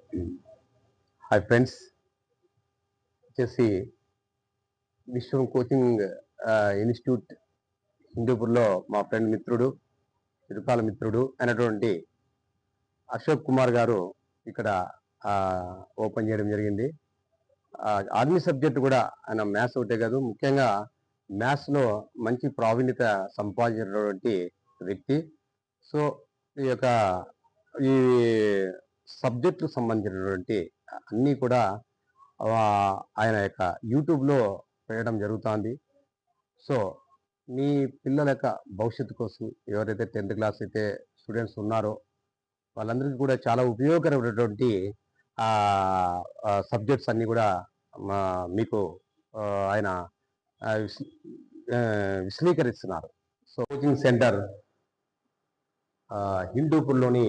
Hi friends, వచ్చేసి విశ్వం coaching institute హిందూపూర్లో మా friend మిత్రుడు, చిరకాల మిత్రుడు అయినటువంటి అశోక్ కుమార్ గారు ఇక్కడ ఓపెన్ చేయడం జరిగింది. ఆర్మీ సబ్జెక్ట్ కూడా ఆయన మ్యాథ్స్ ఒకటే కాదు, ముఖ్యంగా మ్యాథ్స్లో మంచి ప్రావీణ్యత సంపాదించినటువంటి వ్యక్తి. సో ఈ యొక్క ఈ సబ్జెక్టుకు సంబంధించినటువంటి అన్నీ కూడా ఆయన యొక్క యూట్యూబ్లో పెట్టడం జరుగుతుంది. సో మీ పిల్లల యొక్క భవిష్యత్తు కోసం ఎవరైతే 10th క్లాస్ అయితే స్టూడెంట్స్ ఉన్నారో వాళ్ళందరికీ కూడా చాలా ఉపయోగకరమైనటువంటి సబ్జెక్ట్స్ అన్నీ కూడా మీకు ఆయన విశ్లేషిస్తున్నారు. సో కోచింగ్ సెంటర్ హిందూపూర్లోని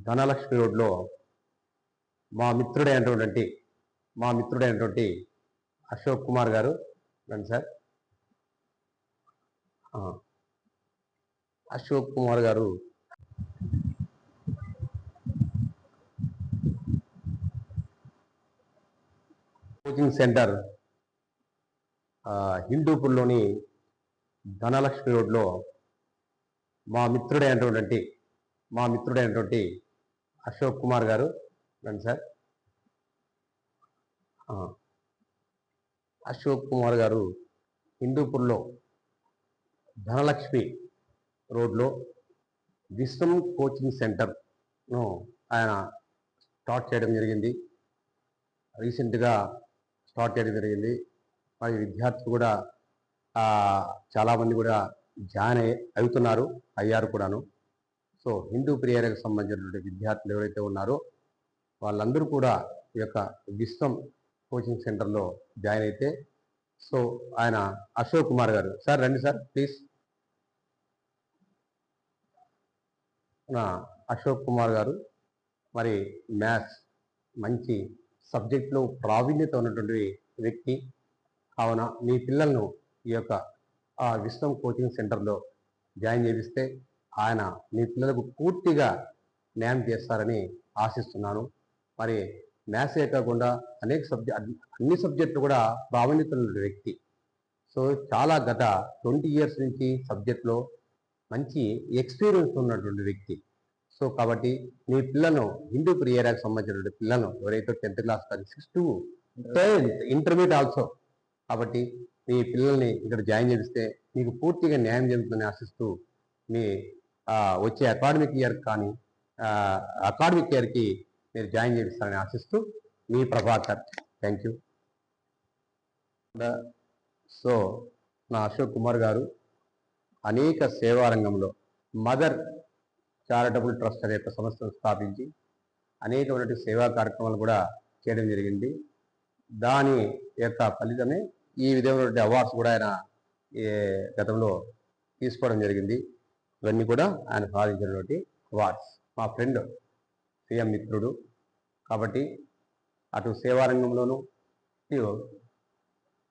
ధనలక్ష్మి రోడ్లో మా మిత్రుడైనటువంటి అశోక్ కుమార్ గారు. రండి సార్. అశోక్ కుమార్ గారు కోచింగ్ సెంటర్ హిందూపూర్లోని ధనలక్ష్మి రోడ్లో మా మిత్రుడైనటువంటి అశోక్ కుమార్ గారు. రండి సార్. అశోక్ కుమార్ గారు హిందూపూర్లో ధనలక్ష్మి రోడ్లో విశ్వం కోచింగ్ సెంటర్ను ఆయన స్టార్ట్ చేయడం జరిగింది. రీసెంట్గా స్టార్ట్ చేయడం జరిగింది. మరి విద్యార్థులు కూడా చాలామంది కూడా జాయిన్ అయ్యారు కూడాను. సో హిందూపూర్ ఏరియాకు సంబంధించినటువంటి విద్యార్థులు ఎవరైతే ఉన్నారో వాళ్ళందరూ కూడా ఈ యొక్క విశ్వం కోచింగ్ సెంటర్లో జాయిన్ అయితే, సో ఆయన అశోక్ కుమార్ గారు, సార్ రండి సార్ ప్లీజ్. అశోక్ కుమార్ గారు మరి మ్యాథ్స్ మంచి సబ్జెక్ట్లో ప్రావీణ్యత ఉన్నటువంటి వ్యక్తి. కావున మీ పిల్లలను ఈ యొక్క విశ్వం కోచింగ్ సెంటర్లో జాయిన్ చేపిస్తే ఆయన మీ పిల్లలకు పూర్తిగా న్యాయం చేస్తారని ఆశిస్తున్నాను. మరి మ్యాథ్సే కాకుండా అన్ని సబ్జెక్టులు కూడా ప్రావీణ్యత ఉన్న వ్యక్తి. సో చాలా గత 20 years నుంచి సబ్జెక్ట్లో మంచి ఎక్స్పీరియన్స్ ఉన్నటువంటి వ్యక్తి. సో కాబట్టి మీ పిల్లలను హిందూపూర్ ఏరియాకి సంబంధించినటువంటి పిల్లలను ఎవరైతే 10th క్లాస్ కానీ 6th to 10th intermediate also, కాబట్టి మీ పిల్లల్ని ఇక్కడ జాయిన్ చేస్తే మీకు పూర్తిగా న్యాయం జరుగుతుందని ఆశిస్తూ మీ వచ్చే అకాడమిక్ ఇయర్కి మీరు జాయిన్ చేస్తారని ఆశిస్తూ మీ ప్రభాకర్. Thank you. సో నా అశోక్ కుమార్ గారు అనేక సేవా రంగంలో మదర్ చారిటబుల్ ట్రస్ట్ అనే యొక్క సంస్థను స్థాపించి అనేకమైనటువంటి సేవా కార్యక్రమాలు కూడా చేయడం జరిగింది. దాని యొక్క ఫలితమే ఈ విధమైనటువంటి అవార్డ్స్ కూడా ఆయన గతంలో తీసుకోవడం జరిగింది. ఇవన్నీ కూడా ఆయన సాధించినటువంటి అవార్డ్స్. మా ఫ్రెండ్ సీఎం మిత్రుడు కాబట్టి అటు సేవారంగంలోనూ ఇటు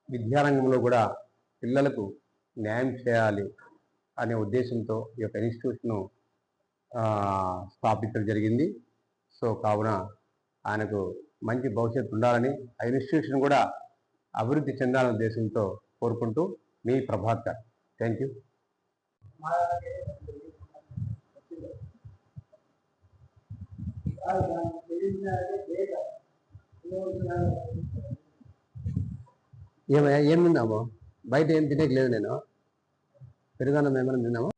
విద్యారంగంలో కూడా పిల్లలకు న్యాయం చేయాలి అనే ఉద్దేశంతో ఈ యొక్క ఇన్స్టిట్యూట్ను స్థాపించడం జరిగింది. సో కావున ఆయనకు మంచి భవిష్యత్తు ఉండాలని, ఆ ఇన్స్టిట్యూషన్ కూడా అభివృద్ధి చెందాలనే ఉద్దేశంతో కోరుకుంటూ మీ ప్రభాకర్. Thank you. ఏం తిన్నాము? బయట ఏం తినేకి లేదు. నేను పెరుగన్నం ఏమైనా తిన్నామా?